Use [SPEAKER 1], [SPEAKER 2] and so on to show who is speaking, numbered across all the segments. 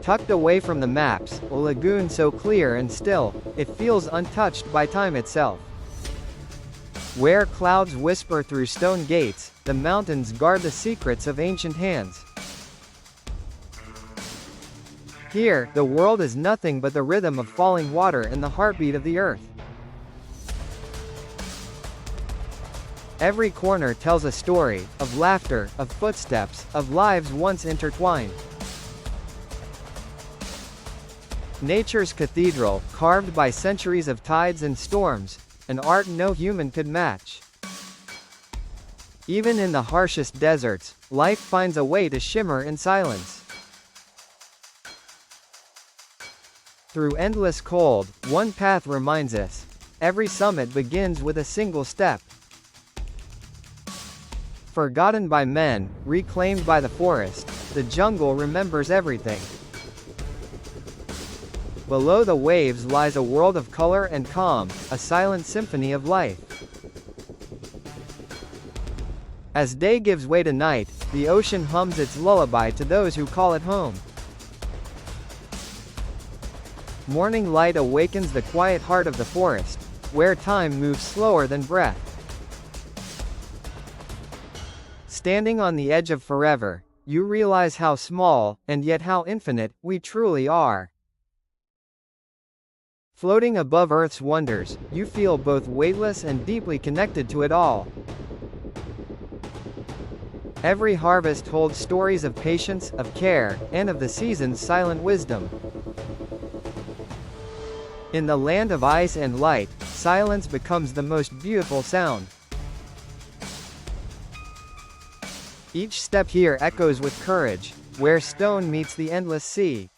[SPEAKER 1] Tucked away from the maps, a lagoon so clear and still, it feels untouched by time itself. Where clouds whisper through stone gates, the mountains guard the secrets of ancient hands. Here, the world is nothing but the rhythm of falling water and the heartbeat of the earth. Every corner tells a story, of laughter, of footsteps, of lives once intertwined. Nature's cathedral, carved by centuries of tides and storms, an art no human could match. Even in the harshest deserts, life finds a way to shimmer in silence. Through endless cold, one path reminds us. Every summit begins with a single step. Forgotten by men, reclaimed by the forest, the jungle remembers everything. Below the waves lies a world of color and calm, a silent symphony of life. As day gives way to night, the ocean hums its lullaby to those who call it home. Morning light awakens the quiet heart of the forest, where time moves slower than breath. Standing on the edge of forever, you realize how small, and yet how infinite, we truly are. Floating above Earth's wonders, you feel both weightless and deeply connected to it all. Every harvest holds stories of patience, of care, and of the season's silent wisdom. In the land of ice and light, silence becomes the most beautiful sound. Each step here echoes with courage, where stone meets the endless sea.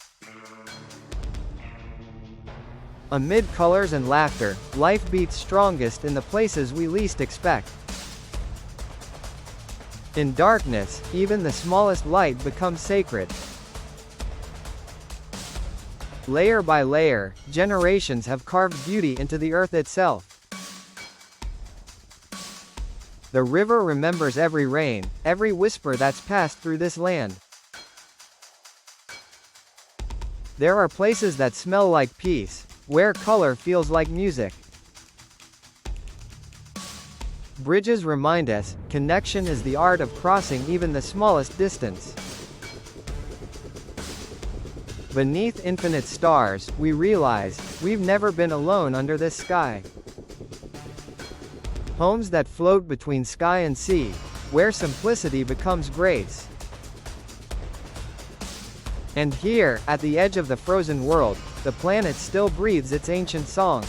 [SPEAKER 1] Amid colors and laughter, life beats strongest in the places we least expect. In darkness, even the smallest light becomes sacred. Layer by layer, generations have carved beauty into the earth itself. The river remembers every rain, every whisper that's passed through this land. There are places that smell like peace, where color feels like music. Bridges remind us, connection is the art of crossing even the smallest distance. Beneath infinite stars, we realize, we've never been alone under this sky. Homes that float between sky and sea, where simplicity becomes grace. And here, at the edge of the frozen world, the planet still breathes its ancient song.